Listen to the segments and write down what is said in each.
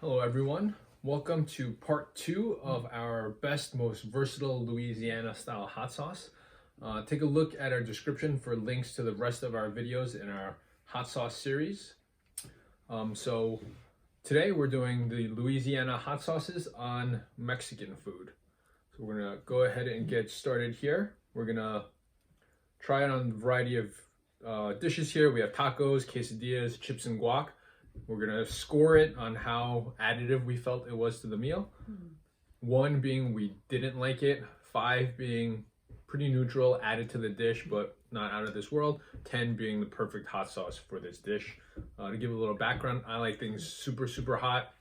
Hello everyone, welcome to part 2 of our best, most versatile Louisiana style hot sauce. Take a look at our description for links to the rest of our videos in our hot sauce series. So today we're doing the Louisiana hot sauces on Mexican food. So we're gonna go ahead and get started here. We're gonna try it on a variety of dishes here. We have tacos, quesadillas, chips and guac. We're gonna score it on how additive we felt it was to the meal. 1 being we didn't like it, 5 being pretty neutral, added to the dish but not out of this world, 10 being the perfect hot sauce for this dish. To give a little background, I like things super hot.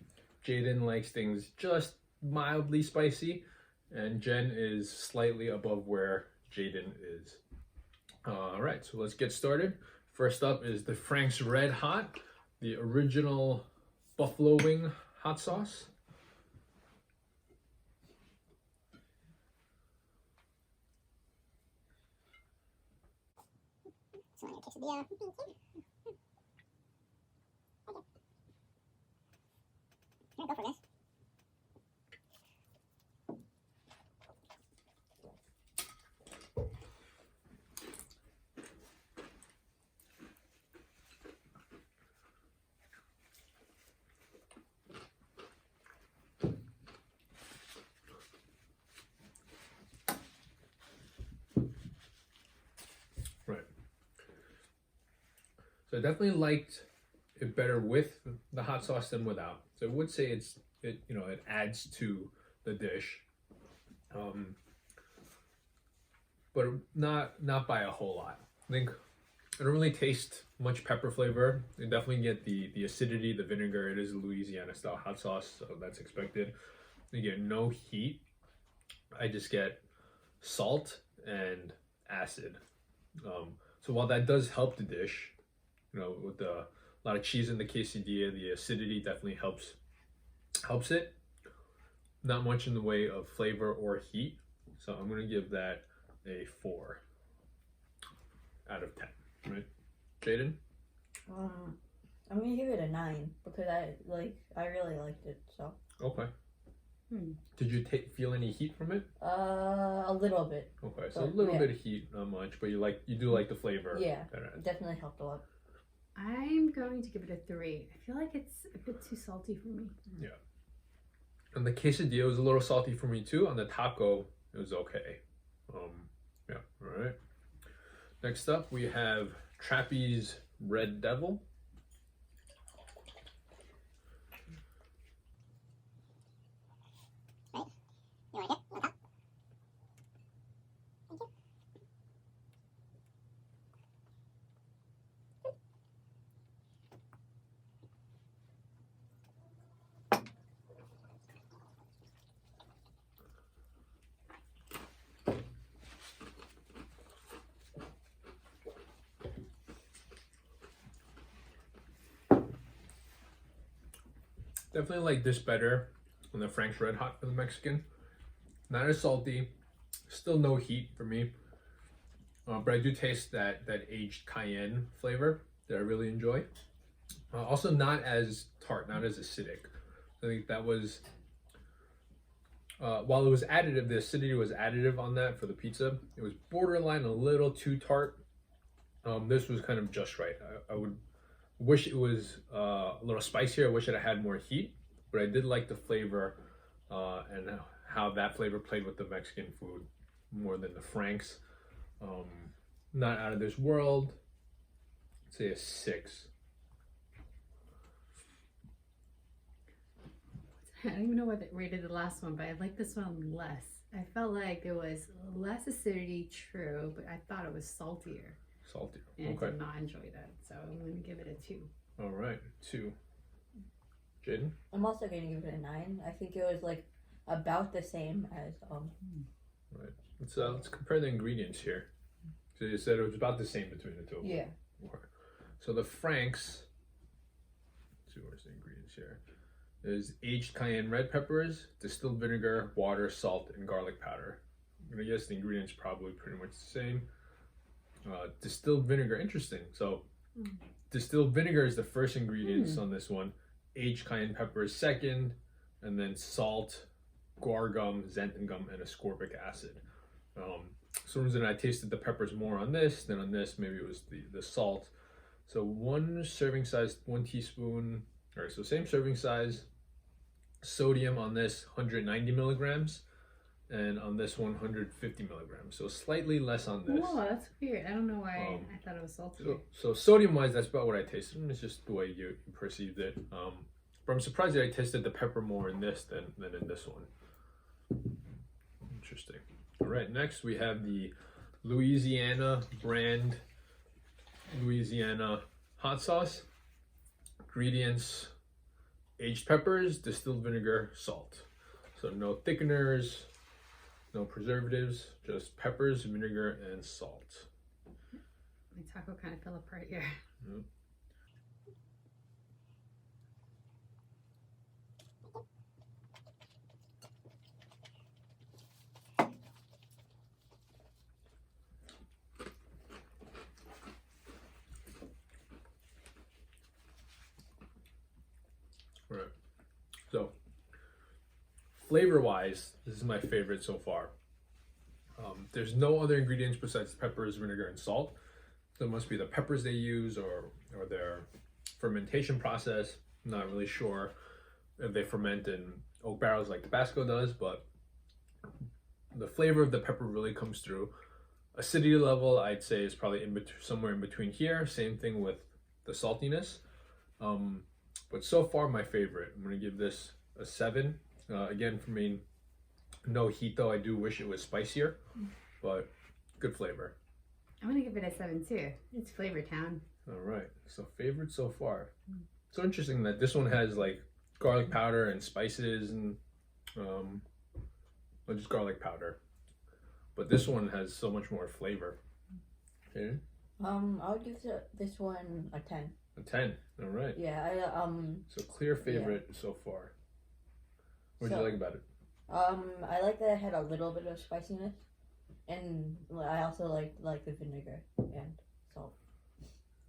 Jaden likes things just mildly spicy, and Jen is slightly above where Jaden is. Alright, so let's get started. First up is the Frank's RedHot, the original buffalo wing hot sauce. Quesadilla. Go for this. Right. So I definitely liked it better with the hot sauce than without. So I would say it adds to the dish, but not by a whole lot. I think I don't really taste much pepper flavor. You definitely get the acidity, the vinegar. It is a Louisiana style hot sauce, so that's expected. You get no heat. I just get salt and acid. So while that does help the dish, with a lot of cheese in the quesadilla, the acidity definitely helps it. Not much in the way of flavor or heat, so I'm gonna give that a 4 out of 10. Right, Jaden? I'm gonna give it a 9 because I really liked it. So Okay. Did you feel any heat from it? a little bit. Okay, so a little bit of heat, not much, but you do like the flavor. Yeah, it definitely helped a lot. I'm going to give it a 3. I feel like it's a bit too salty for me. Yeah. And the quesadilla was a little salty for me too. On the taco, it was okay. Yeah, all right. Next up, we have Trappeys Red Devil. Right? You like it? On top? Thank you. Definitely like this better than the Frank's RedHot for the Mexican. Not as salty, still no heat for me, but I do taste that aged cayenne flavor that I really enjoy. Also not as tart, not as acidic. I think that was, while it was additive, the acidity was additive on that for the pizza. It was borderline a little too tart. This was kind of just right. I would wish it was a little spicier. I wish it had more heat, but I did like the flavor and how that flavor played with the Mexican food more than the Frank's. Not out of this world. I'd say a 6. I don't even know what I rated the last one, but I like this one less. I felt like there was less acidity, true, but I thought it was saltier. Saltier. And Okay. I did not enjoy that, so I'm going to give it a 2. All right, 2. Jaden? I'm also gonna give it a 9. I think it was like about the same as Right. Let's compare the ingredients here. So you said it was about the same between the two. Yeah. Okay. So the Frank's, let's see, where's the ingredients here? There's aged cayenne red peppers, distilled vinegar, water, salt, and garlic powder. I'm gonna guess the ingredients probably pretty much the same. Distilled vinegar, interesting. So distilled vinegar is the first ingredients on this one. aged cayenne pepper is second, and then salt, guar gum, xanthan gum, and ascorbic acid. For some reason I tasted the peppers more on this than on this. Maybe it was the salt. So one serving size, 1 teaspoon, all right, so same serving size. Sodium on this, 190 milligrams, and on this one, 150 milligrams. So slightly less on this. Whoa, that's weird. I don't know why I thought it was salty. So sodium-wise, that's about what I tasted. It's just the way you perceived it. But I'm surprised that I tasted the pepper more in this than in this one. Interesting. All right, next we have the Louisiana brand Louisiana hot sauce. Ingredients: aged peppers, distilled vinegar, salt. So no thickeners, no preservatives, just peppers, vinegar, and salt. My taco kind of fell apart here. Yep. All right. So, flavor-wise, this is my favorite so far. There's no other ingredients besides peppers, vinegar, and salt. So it must be the peppers they use or their fermentation process. I'm not really sure if they ferment in oak barrels like Tabasco does, but the flavor of the pepper really comes through. Acidity level, I'd say, is probably somewhere in between here. Same thing with the saltiness. But so far, my favorite. I'm gonna give this a 7. Again, for me, no heat though. I do wish it was spicier, but good flavor. I'm gonna give it a 7 too. It's Flavor Town. All right, so favorite so far. So interesting that this one has like garlic powder and spices and well, just garlic powder, but this one has so much more flavor. Okay. I would give this one a 10. A 10. All right. Yeah, So clear favorite so far. What did you like about it? I like that it had a little bit of spiciness, and I also like the vinegar and salt.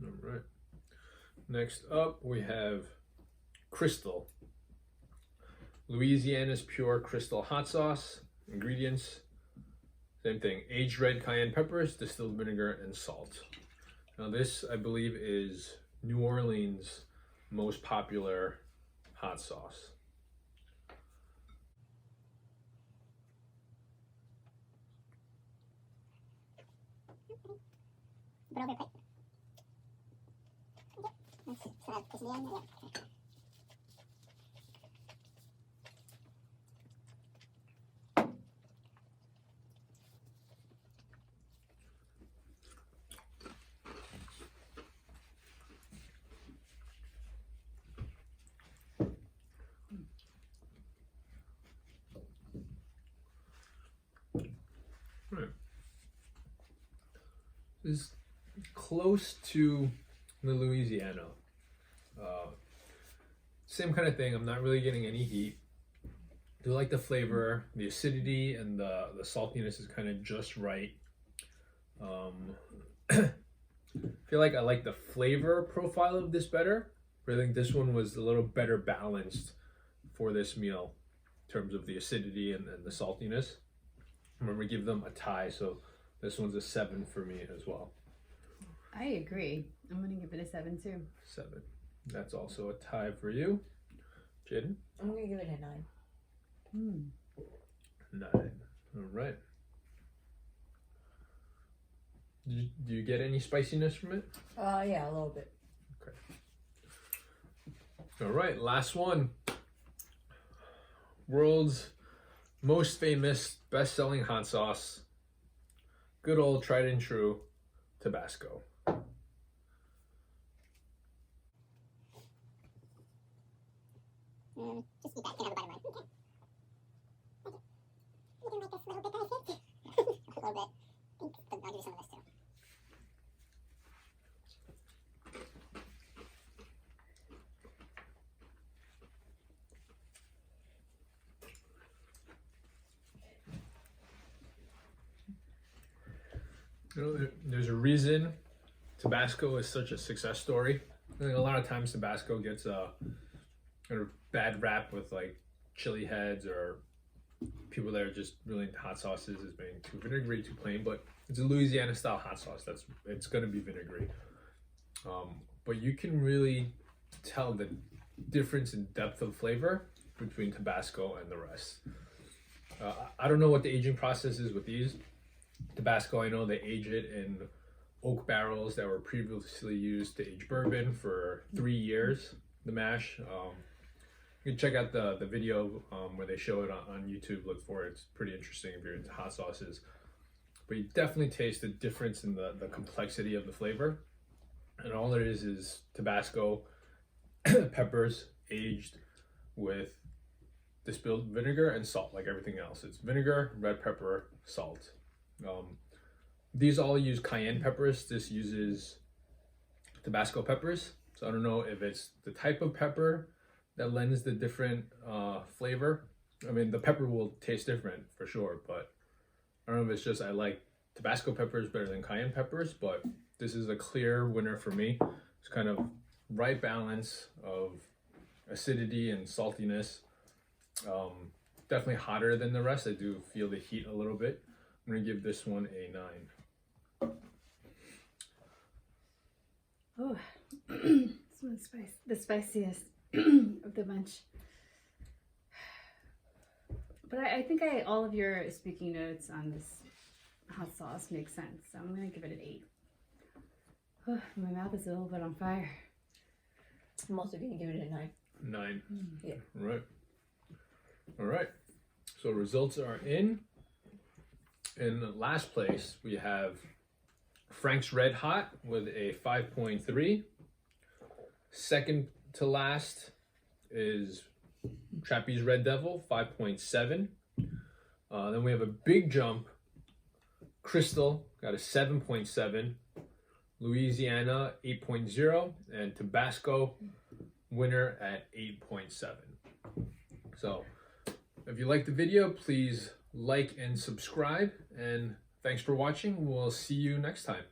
All right. Next up, we have Crystal. Louisiana's pure Crystal hot sauce. Ingredients: same thing. Aged red cayenne peppers, distilled vinegar, and salt. Now this, I believe, is New Orleans' most popular hot sauce. Put over a plate. Okay. Nice. So that's quesadilla. Yeah. Okay. Right. This is close to the Louisiana. Same kind of thing. I'm not really getting any heat. Do like the flavor, the acidity, and the saltiness is kind of just right. I feel like I like the flavor profile of this better, but I think this one was a little better balanced for this meal in terms of the acidity and the saltiness. I'm gonna give them a tie, so this one's a 7 for me as well. I agree. I'm gonna give it a 7 too. 7. That's also a tie for you. Jaden? I'm gonna give it a 9. 9. All right. Do you get any spiciness from it? Yeah, a little bit. Okay. All right, last one. World's most famous, best-selling hot sauce. Good old tried and true Tabasco. Just eat that. You can have the bottom line. Okay. Okay. You can make this a little bit perfect. A little bit. I'll give you some of this too. You know, there's a reason Tabasco is such a success story. I think a lot of times Tabasco gets a bad rap with like chili heads or people that are just really into hot sauces as being too vinegary, too plain. But it's a Louisiana style hot sauce. It's gonna be vinegary. But you can really tell the difference in depth of flavor between Tabasco and the rest. I don't know what the aging process is with these. Tabasco, I know they age it in oak barrels that were previously used to age bourbon for 3 years, the mash. You can check out the video where they show it on YouTube. Look for it. It's pretty interesting if you're into hot sauces. But you definitely taste the difference in the complexity of the flavor. And all it is Tabasco, peppers aged with distilled vinegar and salt, like everything else. It's vinegar, red pepper, salt. These all use cayenne peppers. This uses Tabasco peppers. So I don't know if it's the type of pepper that lends the different flavor. I mean, the pepper will taste different for sure, but I don't know if it's just I like Tabasco peppers better than cayenne peppers, but this is a clear winner for me. It's kind of right balance of acidity and saltiness. Definitely hotter than the rest. I do feel the heat a little bit. I'm gonna give this one a 9. Oh, this one's the spiciest of the bunch. But I think all of your speaking notes on this hot sauce make sense. So I'm gonna give it an 8. Oh, my mouth is a little bit on fire. I'm also gonna give it a 9. 9. Yeah. All right. So results are in. In last place, we have Frank's RedHot with a 5.3. Second to last is Trappeys Red Devil, 5.7. Then we have a big jump. Crystal got a 7.7. Louisiana, 8.0. And Tabasco, winner at 8.7. So if you like the video, please like and subscribe. And thanks for watching. We'll see you next time.